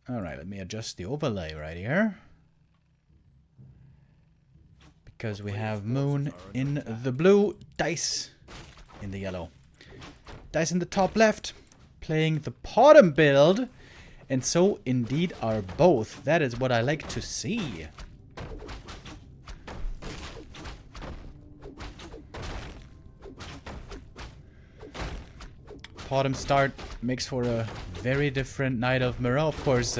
Alright, let me adjust the overlay right here. Because we have Moon in the blue, Dise in the yellow. Dise in the top left, playing the bottom build. And so indeed are both. That is what I like to see. Bottom start makes for a very different Night Elf mirror. Of course,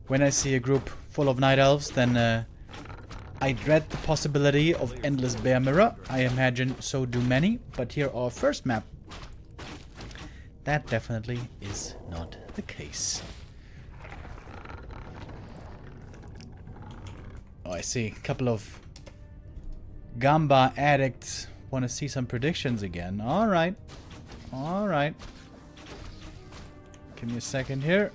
when I see a group full of Night Elves, then I dread the possibility of endless bear mirror. I imagine so do many. But here our first map, that definitely is not the case. Oh, I see a couple of Gamba addicts want to see some predictions again. Alright. Alright. Give me a second here.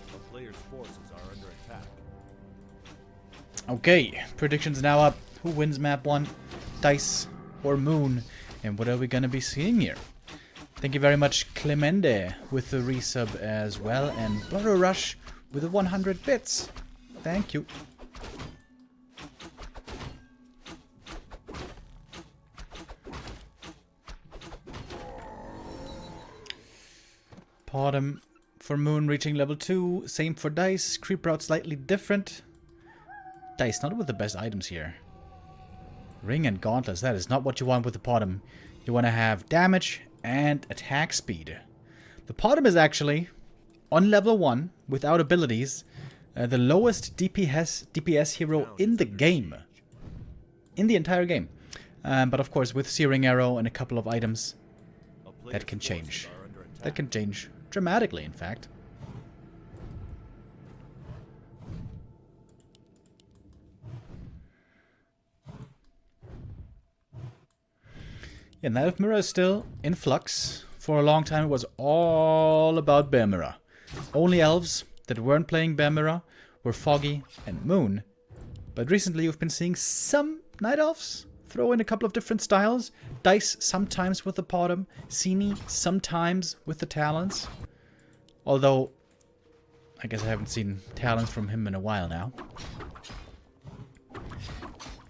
The player's forces are under attack. Okay, predictions now up. Who wins map 1? Dise or Moon? And what are we gonna be seeing here? Thank you very much, Clemente, with the resub as well. And Butter Rush with the 100 bits. Thank you. Bottom for Moon reaching level 2. Same for Dise. Creep route slightly different. Dise not with the best items here. Ring and gauntlets. That is not what you want with the bottom. You want to have damage and attack speed. The bottom is actually on level 1 without abilities. The lowest DPS hero in the game. In the entire game. But of course with Searing Arrow and a couple of items, that can change. That can change dramatically, in fact. Yeah, Night Elf Mirror is still in flux. For a long time it was all about Bear Mirror. Only elves that weren't playing Bear Mirror were Foggy and Moon. But recently you've been seeing some Night Elves throw in a couple of different styles. Dise sometimes with the bottom, Sini sometimes with the talons. Although, I guess I haven't seen talons from him in a while now.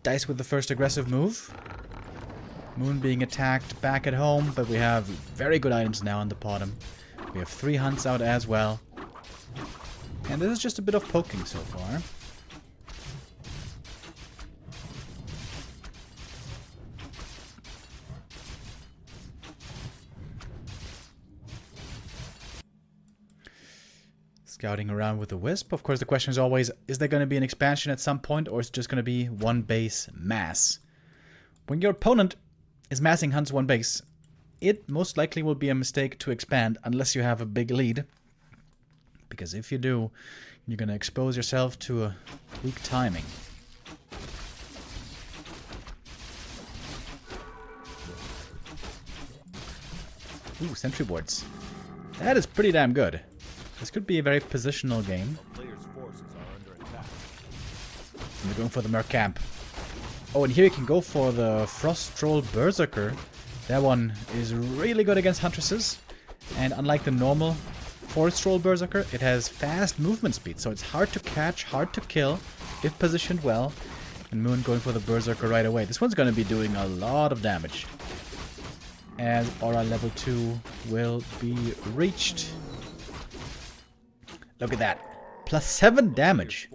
Dise with the first aggressive move. Moon being attacked back at home, but we have very good items now on the bottom. We have 3 hunts out as well. And this is just a bit of poking so far. Scouting around with the Wisp. Of course, the question is always, is there going to be an expansion at some point, or is it just going to be one base mass? When your opponent is massing hunts one base, it most likely will be a mistake to expand unless you have a big lead. Because if you do, you're going to expose yourself to a weak timing. Ooh, sentry boards. That is pretty damn good. This could be a very positional game. Player's forces are under attack. And they're going for the Merc Camp. Oh, and here you can go for the Frost Troll Berserker. That one is really good against Huntresses. And unlike the normal Forest Troll Berserker, it has fast movement speed. So it's hard to catch, hard to kill, if positioned well. And Moon going for the Berserker right away. This one's going to be doing a lot of damage. As Aura level 2 will be reached. Look at that. Plus 7 damage.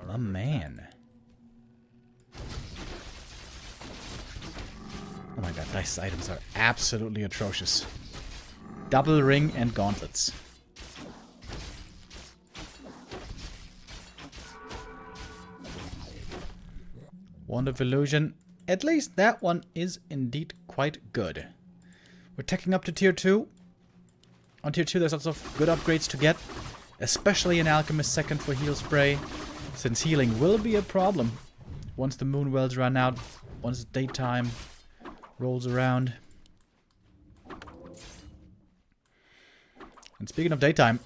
My man. Oh my god, Dice's items are absolutely atrocious. Double ring and gauntlets. Wand of Illusion. At least that one is indeed quite good. We're taking up to tier 2. On tier 2 there's lots of good upgrades to get. Especially in Alchemist 2nd for heal spray. Since healing will be a problem. Once the moon wells run out. Once daytime rolls around. And speaking of daytime,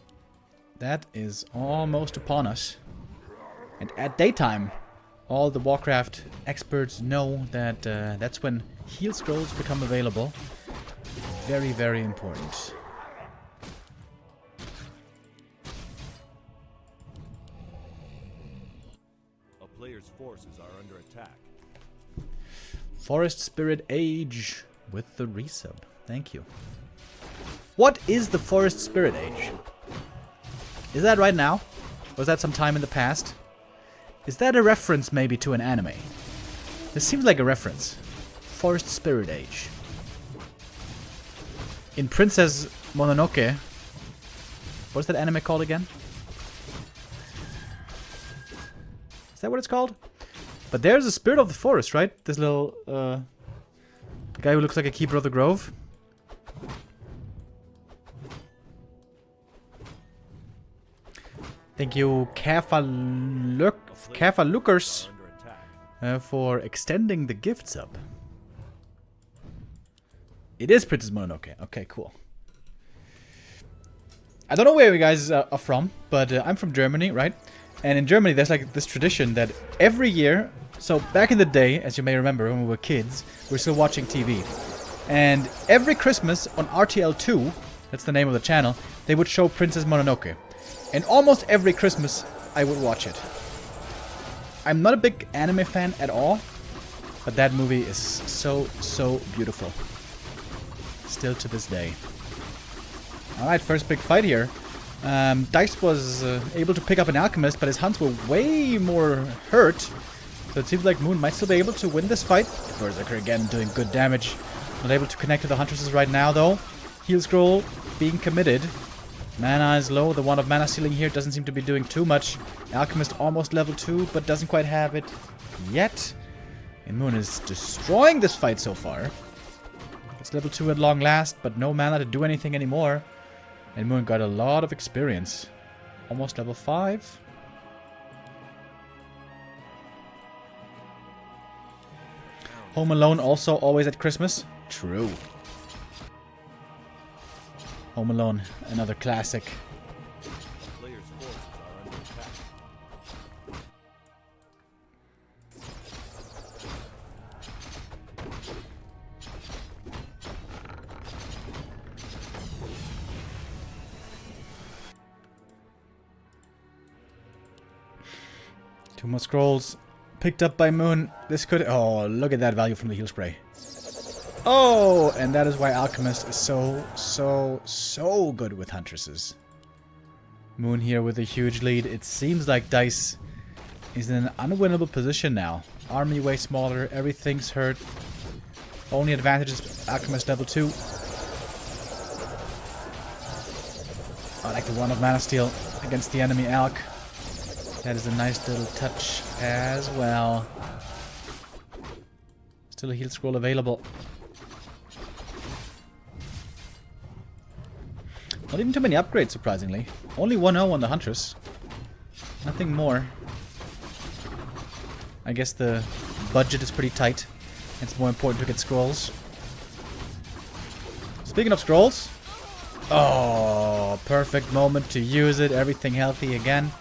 that is almost upon us. And at daytime, all the Warcraft experts know that that's when heal scrolls become available. very, very important. A player's forces are under attack. Forest Spirit Age with the resub. Thank you. What is the Forest Spirit Age? Is that right now? Was that some time in the past? Is that a reference maybe to an anime? This seems like a reference. Forest Spirit Age. In Princess Mononoke, what's that anime called again? Is that what it's called? But there's a spirit of the forest, right? This little guy who looks like a keeper of the grove. Thank you, Kafalukers, for extending the gift sub. It is Princess Mononoke. Okay, cool. I don't know where you guys are from, but I'm from Germany, right? And in Germany, there's like this tradition that every year... So back in the day, as you may remember, when we were kids, we were still watching TV. And every Christmas on RTL2, that's the name of the channel, they would show Princess Mononoke. And almost every Christmas, I would watch it. I'm not a big anime fan at all, but that movie is so, so beautiful. Still to this day. Alright, first big fight here. Dise was able to pick up an alchemist, but his hunts were way more hurt. So it seems like Moon might still be able to win this fight. Berserker again doing good damage. Not able to connect to the Huntresses right now though. Heal scroll being committed. Mana is low. The wand of mana sealing here doesn't seem to be doing too much. Alchemist almost level 2, but doesn't quite have it yet. And Moon is destroying this fight so far. It's level 2 at long last, but no mana to do anything anymore. And Moon got a lot of experience. Almost level 5. Home Alone also always at Christmas? True. Home Alone, another classic. Players' forces are under attack. Two more scrolls. Picked up by Moon. This could... Oh, look at that value from the heal spray. Oh, and that is why Alchemist is so good with Huntresses. Moon here with a huge lead. It seems like Dise is in an unwinnable position now. Army way smaller. Everything's hurt. Only advantage is Alchemist level 2. I like the one of Mana Steel against the enemy Alch. That is a nice little touch as well. Still a heal scroll available. Not even too many upgrades, surprisingly. Only 1-0 on the Huntress. Nothing more. I guess the budget is pretty tight. It's more important to get scrolls. Speaking of scrolls. Oh, perfect moment to use it. Everything healthy again.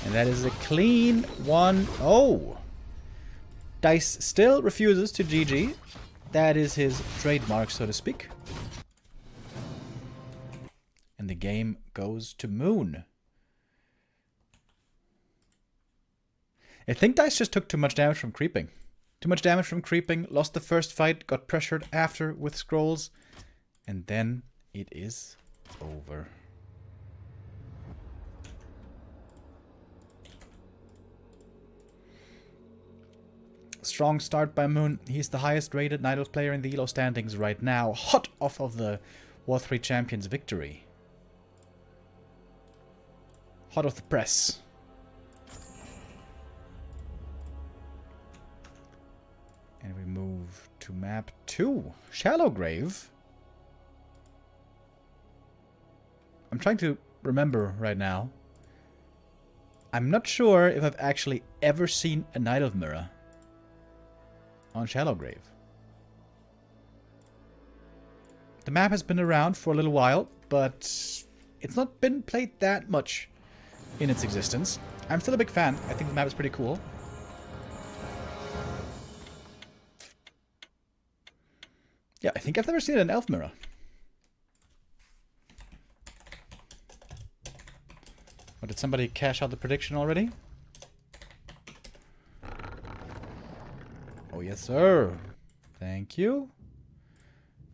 And that is a clean 1-0. Dise still refuses to GG. That is his trademark, so to speak. And the game goes to Moon. I think Dise just took too much damage from creeping. Too much damage from creeping. Lost the first fight. Got pressured after with scrolls. And then it is over. Strong start by Moon. He's the highest rated Night Elf player in the ELO standings right now. Hot off of the War3 Champions victory. Hot off the press. And we move to map 2. Shallow Grave. I'm trying to remember right now. I'm not sure if I've actually ever seen a Night Elf mirror on Shallow Grave. The map has been around for a little while, but it's not been played that much in its existence. I'm still a big fan. I think the map is pretty cool. Yeah, I think I've never seen an elf mirror. somebody cash out the prediction already? Oh, yes, sir. Thank you.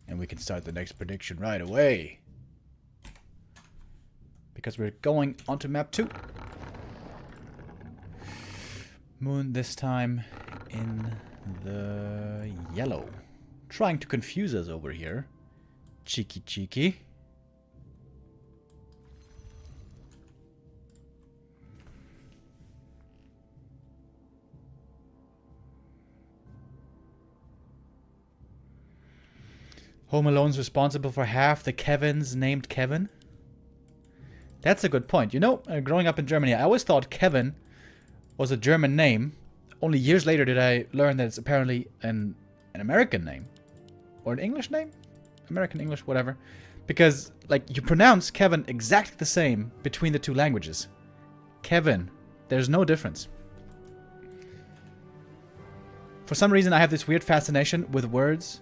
And we can start the next prediction right away. Because we're going onto map 2. Moon this time in the yellow. Trying to confuse us over here. Cheeky, cheeky. Home Alone's responsible for half the Kevins named Kevin. That's a good point. You know, growing up in Germany, I always thought Kevin was a German name. Only years later did I learn that it's apparently an American name. Or an English name? American, English, whatever. Because, like, you pronounce Kevin exactly the same between the two languages. Kevin. There's no difference. For some reason, I have this weird fascination with words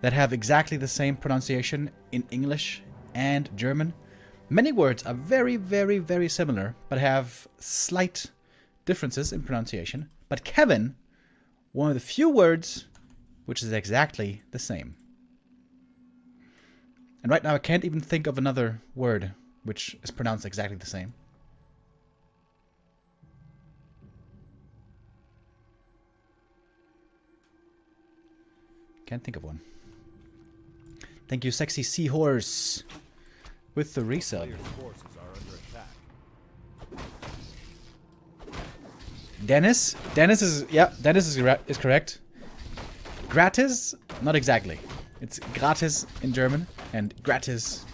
that have exactly the same pronunciation in English and German. Many words are very, very, very similar, but have slight differences in pronunciation. But Kevin, one of the few words which is exactly the same. And right now I can't even think of another word which is pronounced exactly the same. Can't think of one. Thank you, Sexy Seahorse, with the resub. Players' forces are under attack. Dennis is correct. Gratis? Not exactly. It's gratis in German and gratis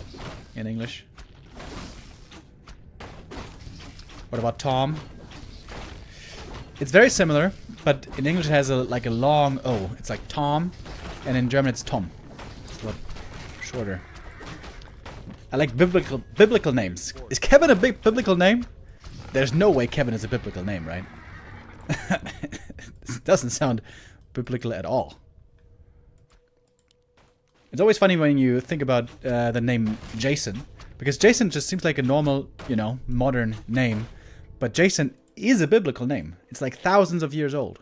in English. What about Tom? It's very similar, but in English it has a long O. It's like Tom, and in German it's Tom. It's a lot shorter. I like biblical names. Is Kevin a big biblical name? There's no way Kevin is a biblical name, right? This doesn't sound biblical at all. It's always funny when you think about the name Jason, because Jason just seems like a normal, you know, modern name, but Jason is a biblical name. It's like thousands of years old.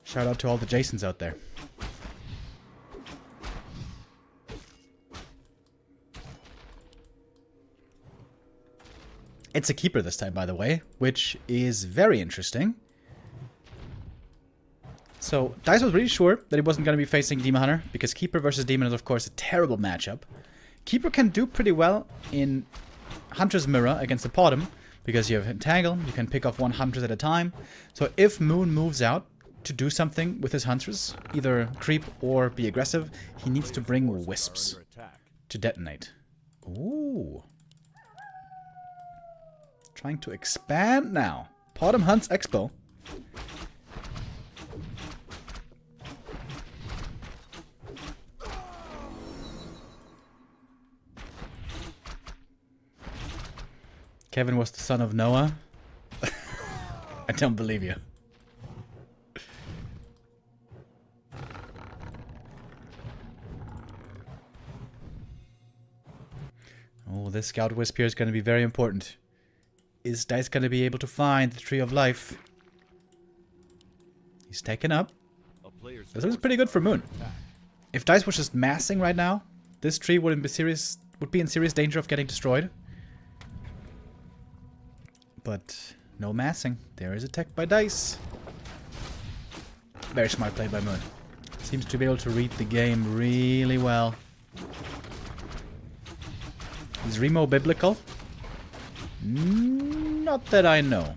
Shout out to all the Jasons out there. It's a keeper this time, by the way, which is very interesting. So, Dise was really sure that he wasn't going to be facing Demon Hunter, because Keeper versus Demon is, of course, a terrible matchup. Keeper can do pretty well in Hunter's Mirror against the Potom, because you have Entangle, you can pick off one Huntress at a time. So if Moon moves out to do something with his Huntress, either creep or be aggressive, he needs to bring Wisps to detonate. Ooh. Trying to expand now. Potom hunts Expo. Kevin was the son of Noah. I don't believe you. Oh, this Scout Wisp here is going to be very important. Is Dise going to be able to find the Tree of Life? He's taken up. This is pretty good for Moon. If Dise was just massing right now, this tree would be in serious danger of getting destroyed. But no massing. There is a tech by Dise. Very smart play by Moon. Seems to be able to read the game really well. Is Remo biblical? Not that I know.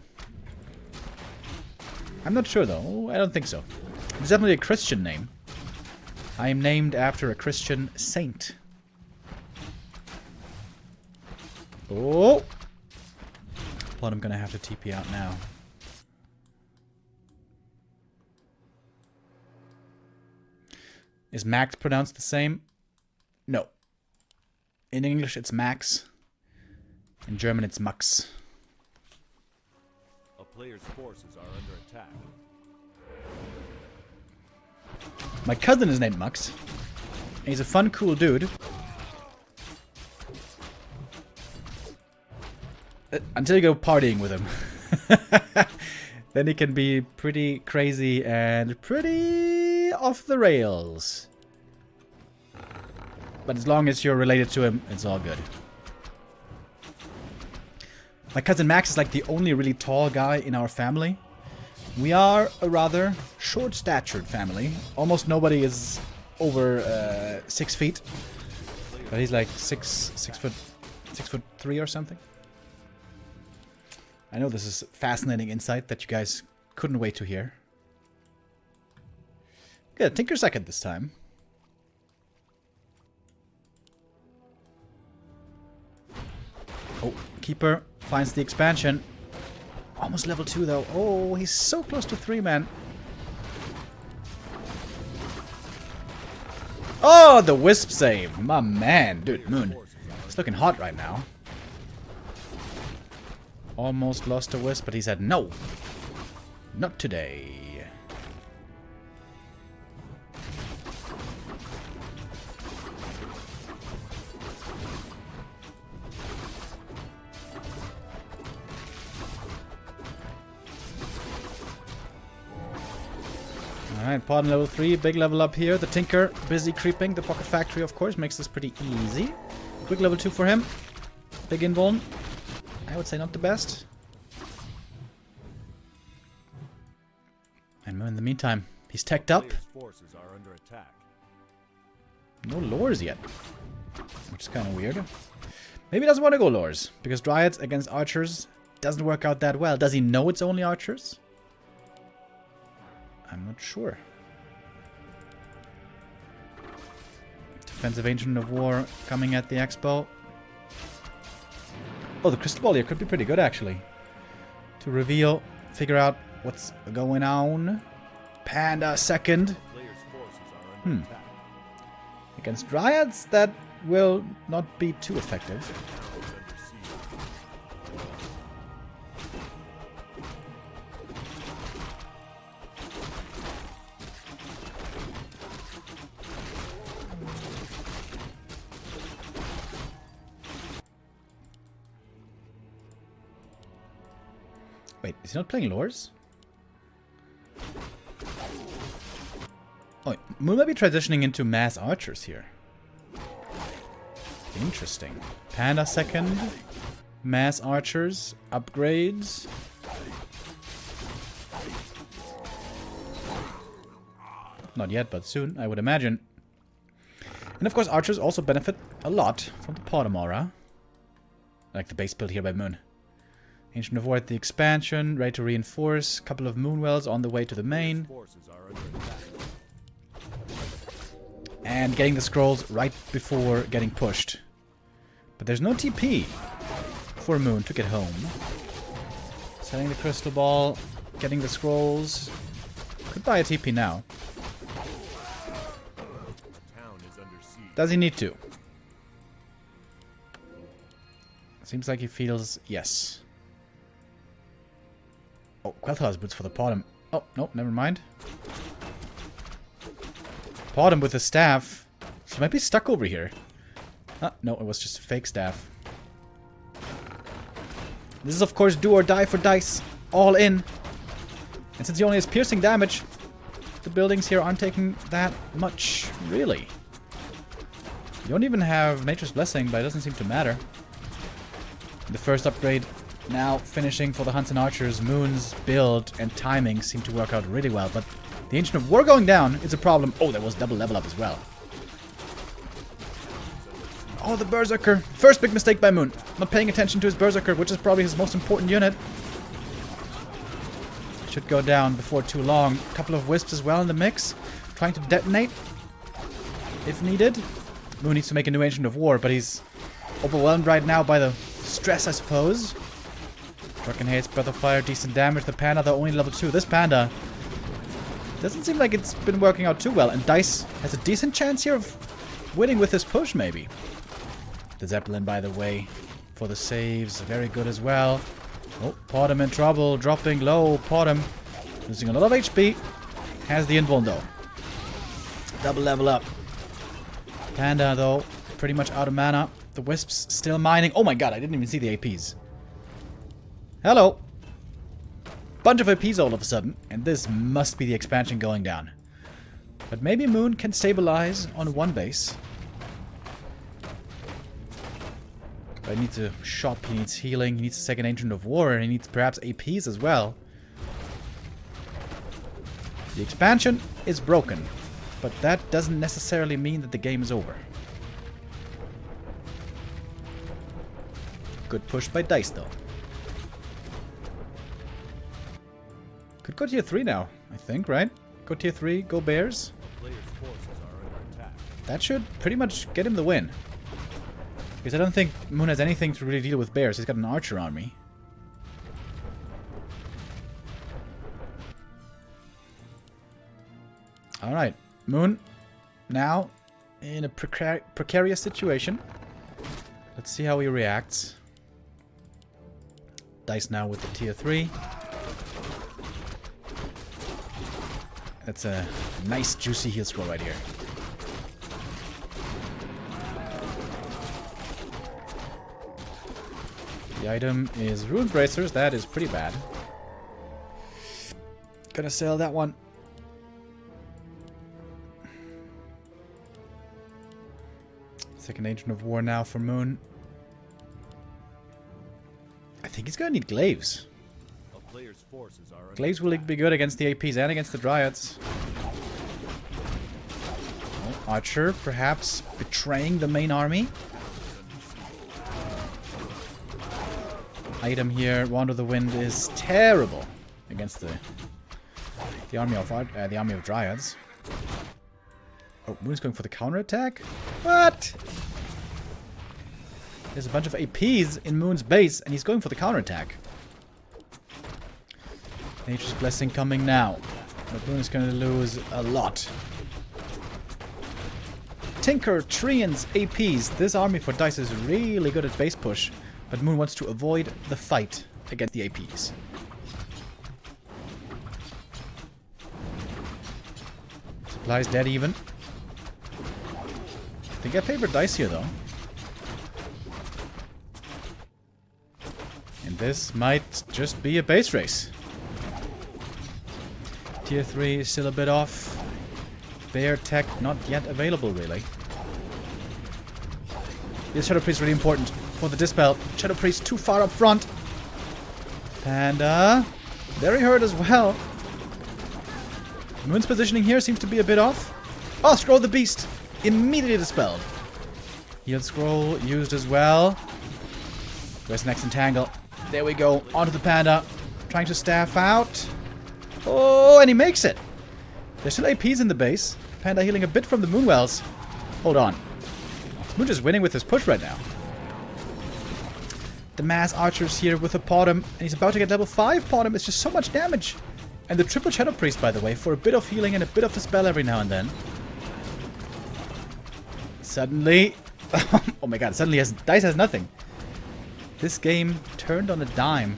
I'm not sure though. I don't think so. It's definitely a Christian name. I am named after a Christian saint. Oh! But I'm gonna have to TP out now. Is Max pronounced the same? No. In English it's Max. In German it's Max. A player's forces are under attack. My cousin is named Max. And he's a fun, cool dude. Until you go partying with him. Then he can be pretty crazy and pretty off the rails. But as long as you're related to him, it's all good. My cousin Max is like the only really tall guy in our family. We are a rather short-statured family. Almost nobody is over 6 feet. But he's like 6'3" or something. I know this is fascinating insight that you guys couldn't wait to hear. Good, Tinker second this time. Oh, Keeper finds the expansion. Almost level 2 though. Oh, he's so close to 3, man. Oh, the Wisp save. My man. Dude, Moon. It's looking hot right now. Almost lost a Wisp, but he said no. Not today. Alright, Pod level 3, big level up here. The Tinker busy creeping. The Pocket Factory, of course, makes this pretty easy. Quick level 2 for him. Big invuln. I would say not the best. And in the meantime, he's teched up. Forces are under attack. No lures yet. Which is kind of weird. Maybe he doesn't want to go lures. Because Dryads against archers doesn't work out that well. Does he know it's only archers? I'm not sure. Defensive Ancient of War coming at the expo. Oh, the crystal ball here could be pretty good, actually. To reveal, figure out what's going on. Panda second. Against Dryads, that will not be too effective. Wait, is he not playing lures? Oh, Moon might be transitioning into mass archers here. Interesting. Panda second. Mass archers. Upgrades. Not yet, but soon, I would imagine. And of course, archers also benefit a lot from the Potom aura. Like the base build here by Moon. Ancient of War at the expansion, ready to reinforce. Couple of Moonwells on the way to the main. And getting the scrolls right before getting pushed. But there's no TP for Moon to get home. Selling the crystal ball, getting the scrolls. Could buy a TP now. Does he need to? Seems like he feels yes. Oh, Quel'Thalas boots for the Potom. Oh, no, never mind. Potom with the staff. She might be stuck over here. Ah, no, it was just a fake staff. This is, of course, do or die for Dise. All in. And since he only has piercing damage, the buildings here aren't taking that much, really. You don't even have Nature's Blessing, but it doesn't seem to matter. The first upgrade now finishing for the Hunts and Archers. Moon's build and timing seem to work out really well, but the Ancient of War going down is a problem. Oh, there was double level up as well. Oh, the Berserker. First big mistake by Moon. Not paying attention to his Berserker, which is probably his most important unit. Should go down before too long. A couple of Wisps as well in the mix. Trying to detonate if needed. Moon needs to make a new Ancient of War, but he's overwhelmed right now by the stress, I suppose. Drunken Hates, Breath of Fire, decent damage. The Panda, though, only level 2. This Panda doesn't seem like it's been working out too well. And Dise has a decent chance here of winning with this push, maybe. The Zeppelin, by the way, for the saves. Very good as well. Oh, Potom in trouble. Dropping low. Potom losing a lot of HP. Has the invuln, though. Double level up. Panda, though, pretty much out of mana. The Wisps still mining. Oh my god, I didn't even see the APs. Hello. Bunch of APs all of a sudden, and this must be the expansion going down. But maybe Moon can stabilize on one base. But he needs a shop, he needs healing, he needs a second Agent of War, and he needs perhaps APs as well. The expansion is broken, but that doesn't necessarily mean that the game is over. Good push by Dise though. Could go tier 3 now, I think, right? Go tier 3, go Bears. Player's forces are under attack. That should pretty much get him the win. Because I don't think Moon has anything to really deal with Bears. He's got an archer on me. Alright, Moon, now in a precarious situation. Let's see how he reacts. Dise now with the tier 3. That's a nice juicy heal scroll right here. The item is Rune Bracers. That is pretty bad. Gonna sell that one. Second Agent of War now for Moon. I think he's gonna need glaives. A player's forces are under Glaives will be good against the APs and against the Dryads. Oh, Archer perhaps betraying the main army. Item here, Wand of the Wind, is terrible against the army of Dryads. Oh, Moon's going for the counterattack? What? There's a bunch of APs in Moon's base, and he's going for the counterattack. Nature's Blessing coming now. But Moon is going to lose a lot. Tinker, Treants, APs. This army for Dise is really good at base push. But Moon wants to avoid the fight against the APs. Supplies dead even. I think I favor Dise here though. And this might just be a base race. Tier 3 is still a bit off. Bear tech not yet available really. This Shadow Priest is really important for the Dispel. Shadow Priest too far up front. Panda. Very hurt as well. Moon's positioning here seems to be a bit off. Oh, Scroll the Beast. Immediately dispelled. Heal Scroll used as well. Where's the next Entangle? There we go. Onto the Panda. Trying to staff out. Oh, and he makes it. There's still APs in the base. Panda healing a bit from the Moonwells. Hold on. Moon just winning with his push right now. The mass archers here with a Potom, and he's about to get level 5 Potom. It's just so much damage. And the triple Shadow Priest, by the way, for a bit of healing and a bit of dispel every now and then. Suddenly... oh my god, suddenly Dise has nothing. This game turned on a dime.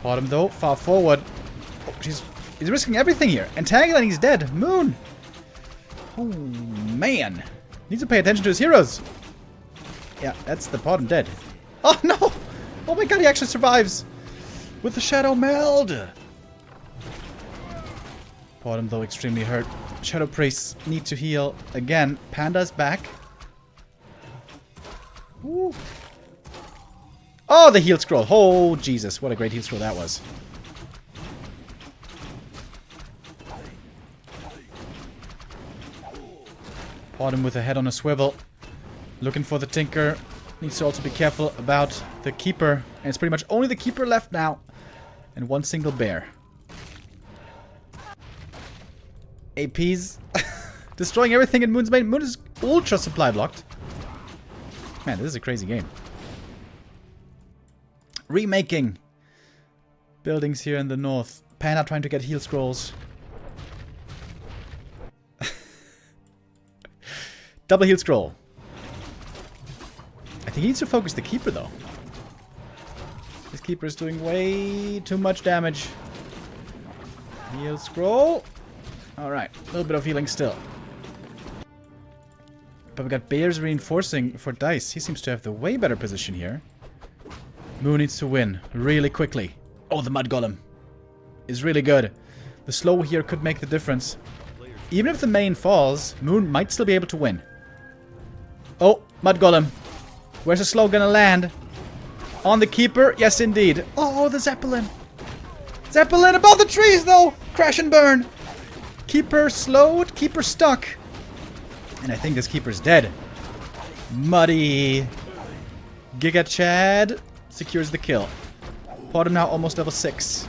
Potom though, far forward. Oh, he's risking everything here. Entangle and he's dead. Moon! Oh man. Needs to pay attention to his heroes. Yeah, that's the Potom dead. Oh no! Oh my god, he actually survives! With the Shadow Meld! Potom though extremely hurt. Shadow Priests need to heal again. Panda's back. Ooh. Oh, the heal scroll. Oh, Jesus. What a great heal scroll that was. Potom with a head on a swivel. Looking for the Tinker. Needs to also be careful about the Keeper. And it's pretty much only the Keeper left now. And one single bear. APs. Destroying everything in Moon's main. Moon is ultra supply blocked. Man, this is a crazy game. Remaking. Buildings here in the north. Panda trying to get heal scrolls. Double heal scroll. I think he needs to focus the Keeper though. This Keeper is doing way too much damage. Heal scroll. Alright, a little bit of healing still. But we got Bears reinforcing for Dise. He seems to have the way better position here. Moon needs to win really quickly. Oh, the Mud Golem is really good. The slow here could make the difference. Even if the main falls, Moon might still be able to win. Oh, Mud Golem. Where's the slow gonna land? On the keeper? Yes, indeed. Oh, the Zeppelin. Zeppelin above the trees, though. Crash and burn. Keeper slowed. Keeper stuck. And I think this keeper's dead. Muddy. Giga Chad secures the kill. Bottom now almost level 6.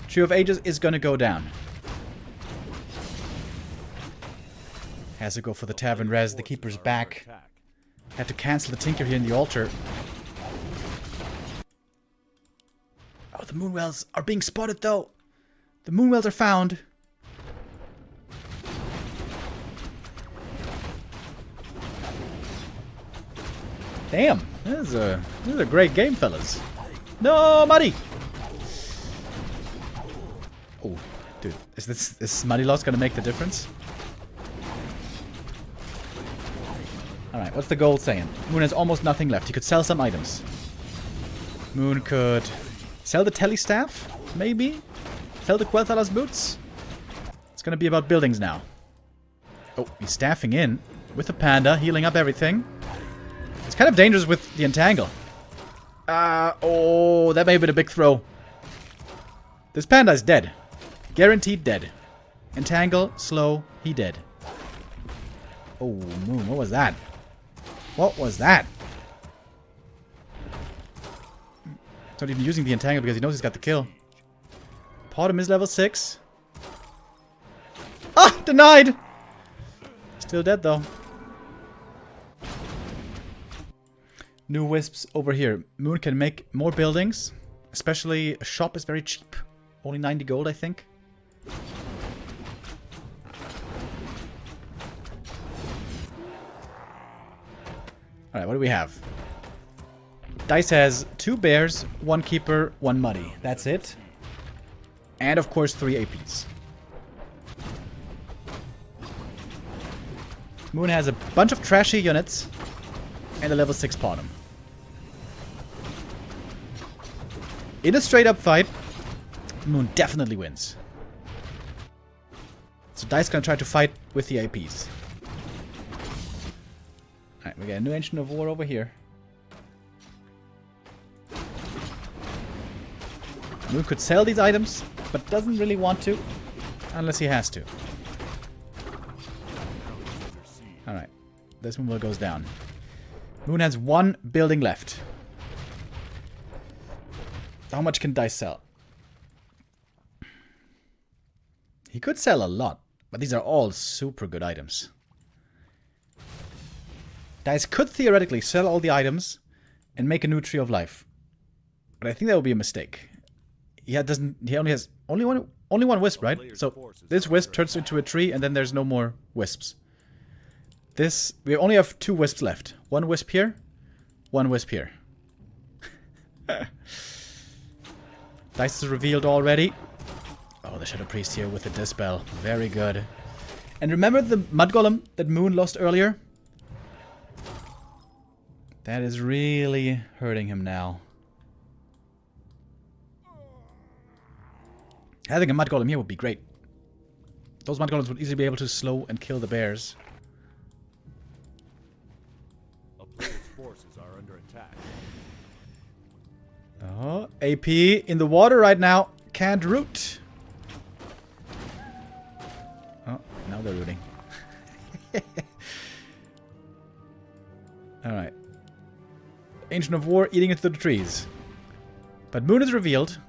Trio of Ages is gonna go down. Has to go for the Tavern Res. The keeper's back. Had to cancel the Tinker here in the altar. Oh, the Moonwells are being spotted, though. The Moonwells are found. Damn, this is a great game, fellas. No, Muddy. Oh, dude, is this Muddy loss gonna make the difference? All right, what's the gold saying? Moon has almost nothing left. He could sell some items. Moon could sell the Telestaff, maybe. Sell the Quel'Thala's boots. It's gonna be about buildings now. Oh, he's staffing in with the panda, healing up everything. It's kind of dangerous with the entangle. Oh, that may have been a big throw. This panda is dead. Guaranteed dead. Entangle, slow, he dead. Oh, Moon, what was that? What was that? He's not even using the entangle because he knows he's got the kill. Potom is level 6. Ah, denied! Still dead, though. New wisps over here. Moon can make more buildings. Especially a shop is very cheap. Only 90 gold, I think. Alright, what do we have? Dise has 2 bears, 1 keeper, 1 muddy. That's it. And of course 3 APs. Moon has a bunch of trashy units and a level 6 bottom. In a straight up fight, Moon definitely wins. So Dise gonna try to fight with the APs. Alright, we got a new Ancient of War over here. Moon could sell these items, but doesn't really want to, unless he has to. Alright, this one goes down. Moon has 1 building left. How much can Dise sell? He could sell a lot, but these are all super good items. Dise could theoretically sell all the items and make a new Tree of Life. But I think that would be a mistake. He only has only one wisp, right? So this wisp turns into a tree and then there's no more wisps. We only have 2 wisps left. 1 wisp here, 1 wisp here. Dice is revealed already. Oh, the Shadow Priest here with the Dispel. Very good. And remember the Mud Golem that Moon lost earlier? That is really hurting him now. Having a Mud Golem here would be great. Those Mud Golems would easily be able to slow and kill the bears. A player's forces are under attack. Oh, AP in the water right now. Can't root. Oh, now they're rooting. Alright. Ancient of War eating into the trees. But Moon is revealed.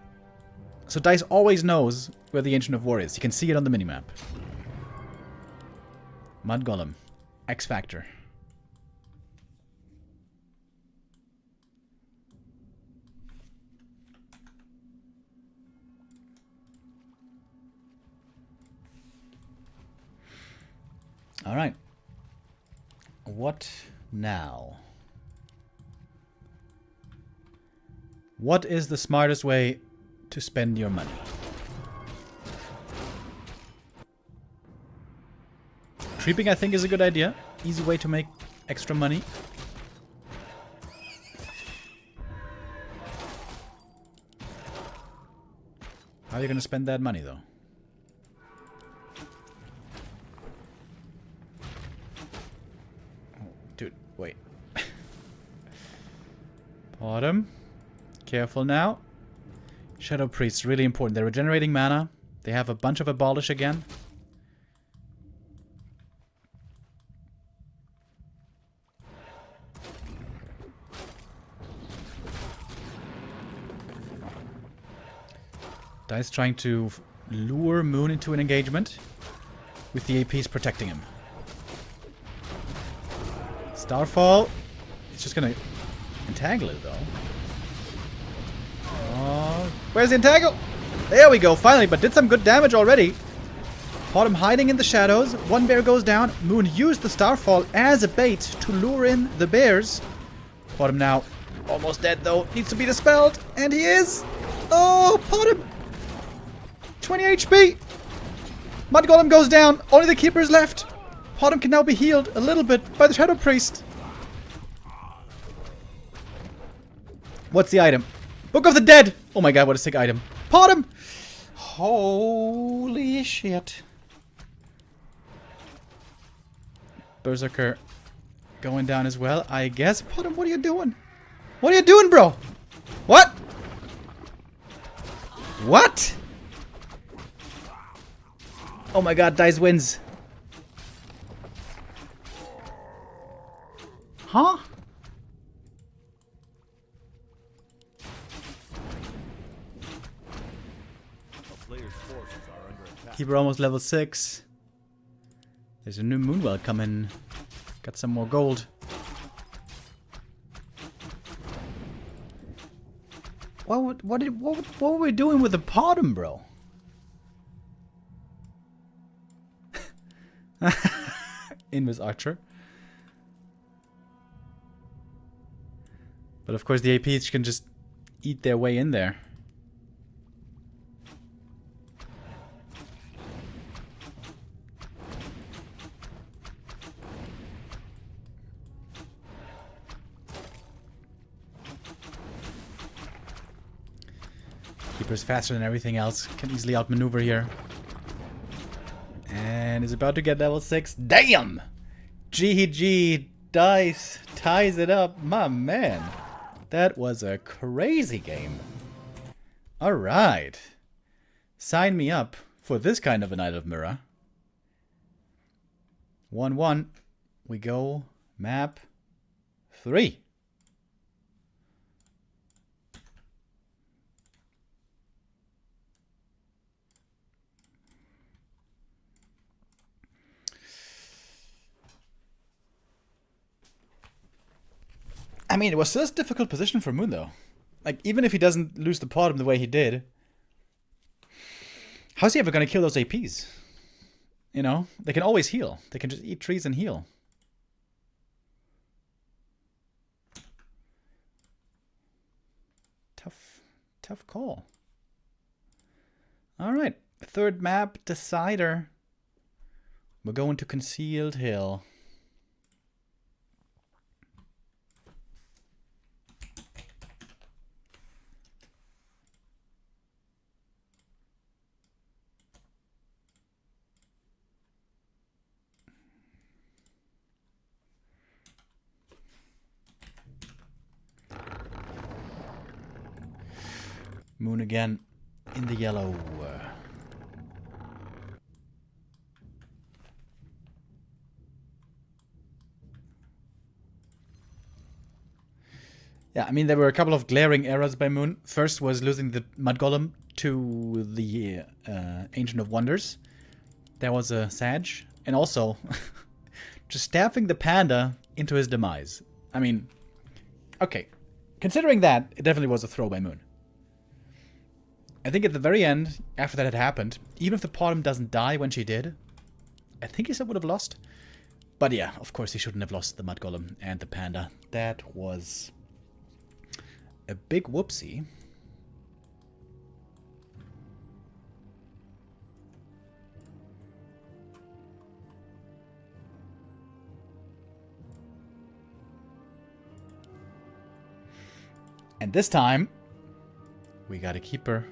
So Dise always knows where the Ancient of War is. He can see it on the minimap. Mud Golem. X Factor. Alright. What now? What is the smartest way to spend your money? Creeping, I think, is a good idea. Easy way to make extra money. are you going to spend that money, though? Oh, dude, wait. Bottom. Careful now. Shadow Priests, really important. They're regenerating mana. They have a bunch of Abolish again. Dise trying to lure Moon into an engagement with the APs protecting him. Starfall. It's just gonna entangle it though. Oh, where's the entangle? There we go, finally, but did some good damage already. Bottom hiding in the shadows. One bear goes down. Moon used the Starfall as a bait to lure in the bears. Bottom now almost dead though. Needs to be dispelled. And he is. Oh, Bottom. 20 HP. Mud Golem goes down. Only the Keeper is left. Bottom can now be healed a little bit by the Shadow Priest. What's the item? Book of the Dead. Oh my god, what a sick item. Bottom. Holy shit. Berserker going down as well, I guess. Bottom, what are you doing? What are you doing, bro? What? What? Oh my god, Dise wins. Huh? A player's forces are under attack. Keeper almost level 6. There's a new Moonwell coming. Got some more gold. What were we doing with the Bottom, bro? Invis Archer. But of course the APs can just eat their way in there. Keeper's faster than everything else. Can easily outmaneuver here. And is about to get level 6. Damn! GG Dise ties it up. My man. That was a crazy game. Alright. Sign me up for this kind of a Night of Mirror. 1-1. We go map 3. I mean, it was still a difficult position for Moon, though. Like, even if he doesn't lose the Bottom the way he did, how's he ever going to kill those APs? You know? They can always heal. They can just eat trees and heal. Tough call. Alright. Third map, Decider. We're going to Concealed Hill. Moon again in the yellow. Yeah, I mean, there were a couple of glaring errors by Moon. First was losing the Mud Golem to the Ancient of Wonders. That was a Sag. And also, just staffing the Panda into his demise. I mean, okay. Considering that, it definitely was a throw by Moon. I think at the very end, after that had happened, even if the Bottom doesn't die when she did, I think he still would have lost. But yeah, of course he shouldn't have lost the Mud Golem and the Panda. That was a big whoopsie. And this time, we got a Keeper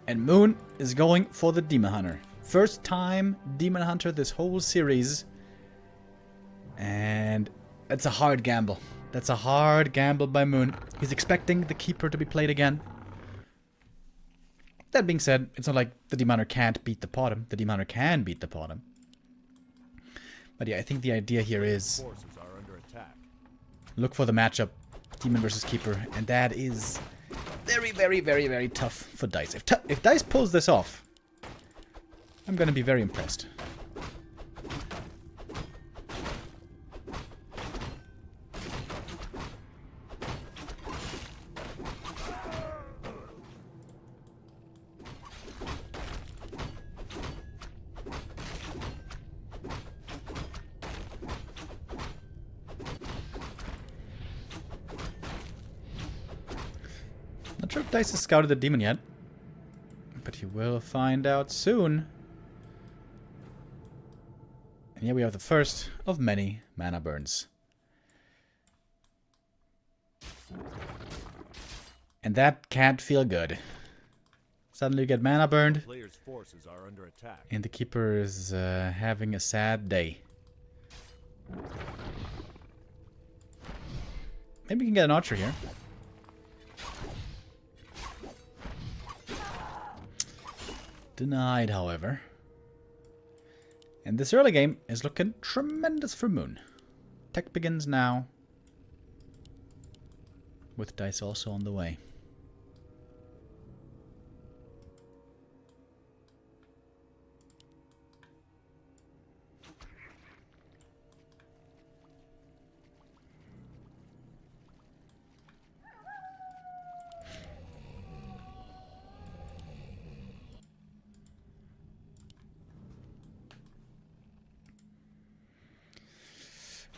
And Moon is going for the Demon Hunter. First time Demon Hunter this whole series. And it's a hard gamble. That's a hard gamble by Moon. He's expecting the Keeper to be played again. That being said, it's not like the Demon Hunter can't beat the Bottom. The Demon Hunter can beat the Bottom. But yeah, I think the idea here is Forces are under attack. look for the matchup, Demon versus Keeper, and that is very, very, very, very tough for Dise. If Dise pulls this off, I'm gonna be very impressed. Not sure if Dise has scouted the demon yet, but he will find out soon. And here we have the first of many mana burns. And that can't feel good. Suddenly you get mana burned, Players' forces are under attack. and the Keeper is having a sad day. Maybe we can get an archer here. Denied, however. And this early game is looking tremendous for Moon. Tech begins now, with Dise also on the way.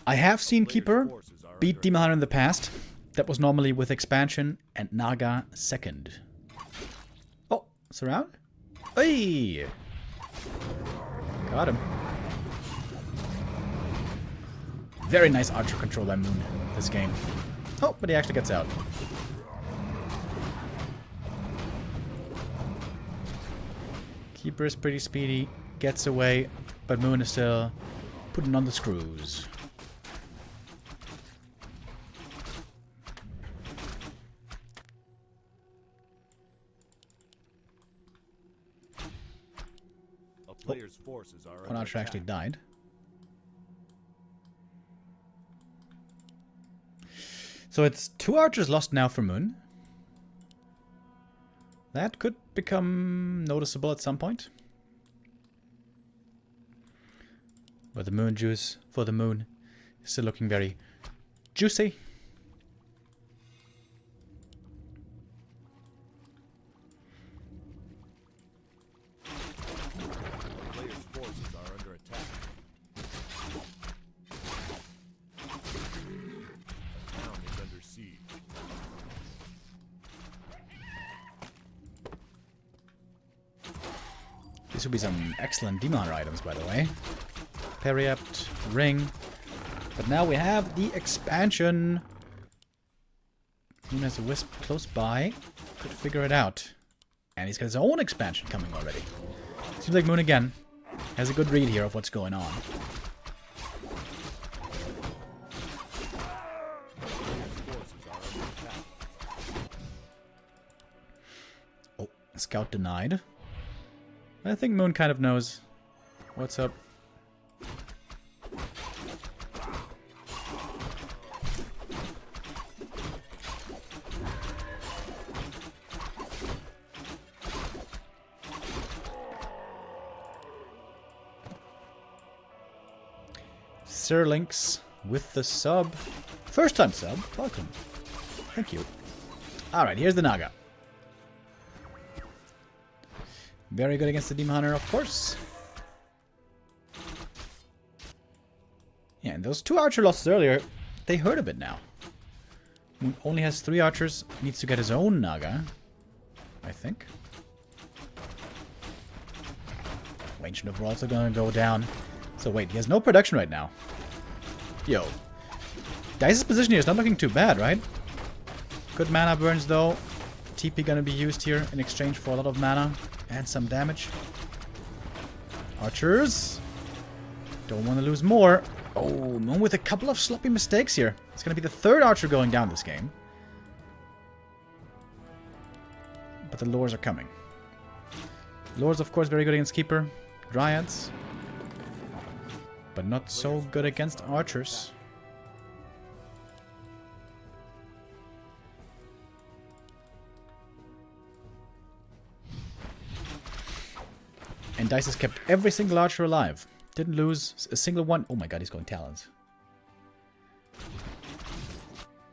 I have seen Keeper beat Demon Hunter in the past. That was normally with expansion and Naga second. Oh, surround? Hey! Got him. Very nice archer control by Moon this game. Oh, but he actually gets out. Keeper is pretty speedy, gets away, but Moon is still putting on the screws. Players' forces are One archer actually died. So it's 2 archers lost now for Moon. That could become noticeable at some point. But the Moon juice for the Moon is still looking very juicy. Players' forces are under attack. The town is under siege. These would be some excellent Demon Hunter items, by the way. Periapt, Ring. But now we have the expansion. Moon has a Wisp close by. Could figure it out. And he's got his own expansion coming already. Seems like Moon again has a good read here of what's going on. Forces are under attack. Oh, scout denied. I think Moon kind of knows what's up. Sir Links with the sub. First time sub. Welcome. Thank you. Alright, here's the Naga. Very good against the Demon Hunter, of course. Yeah, and those 2 archer losses earlier, they hurt a bit now. Moon only has 3 archers. Needs to get his own Naga, I think. Ancient of Worlds are gonna go down. So wait, he has no production right now. Yo. Dice's position here is not looking too bad, right? Good mana burns, though. TP gonna be used here in exchange for a lot of mana and some damage. Archers. Don't want to lose more. Oh, Moon with a couple of sloppy mistakes here. It's gonna be the third archer going down this game. But the lures are coming. Lures, of course, very good against Keeper. Dryads. But not so good against archers. And Dise has kept every single archer alive. Didn't lose a single one. Oh my god, he's going talons.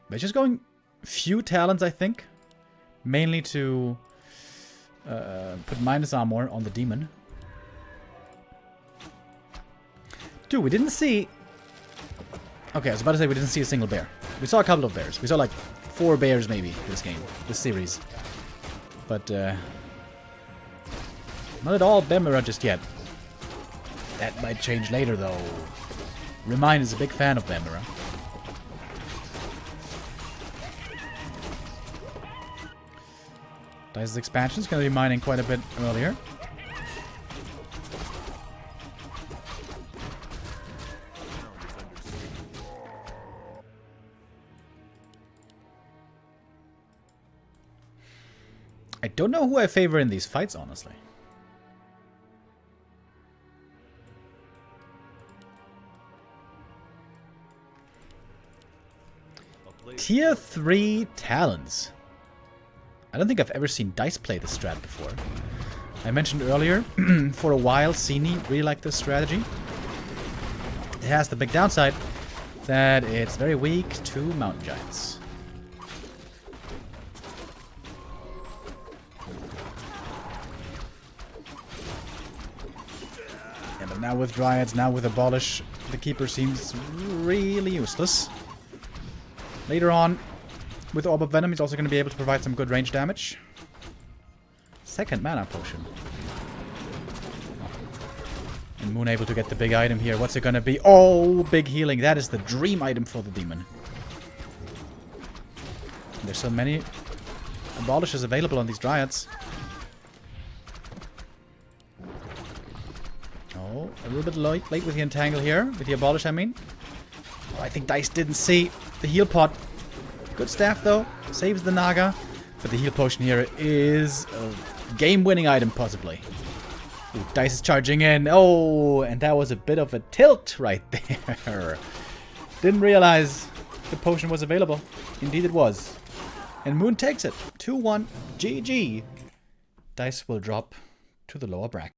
But just going few talons, I think. Mainly to put minus armor on the demon. Dude, we didn't see... Okay, I was about to say we didn't see a single bear. We saw a couple of bears. We saw like 4 bears maybe this game, this series. But not at all Bemera just yet. That might change later though. Remine is a big fan of Bemera. Dice's expansion is going to be mining quite a bit earlier. I don't know who I favor in these fights, honestly. Tier 3 Talons. I don't think I've ever seen Dise play this strat before. I mentioned earlier, for a while, Sini really liked this strategy. It has the big downside that it's very weak to Mountain Giants. Yeah, but now with Dryads, now with Abolish, the Keeper seems really useless. Later on, with Orb of Venom, he's also going to be able to provide some good range damage. Second mana potion. And Moon able to get the big item here. What's it going to be? Oh, big healing. That is the dream item for the demon. There's so many Abolishes available on these Dryads. Oh, a little bit late with the Entangle here. With the Abolish, I mean. Oh, I think Dise didn't see the heal pot. Good staff though, saves the Naga, but the heal potion here is a game-winning item possibly. Ooh, Dise is charging in. Oh, and that was a bit of a tilt right there. Didn't realize the potion was available. Indeed it was. And Moon takes it. 2-1. GG. Dise will drop to the lower bracket.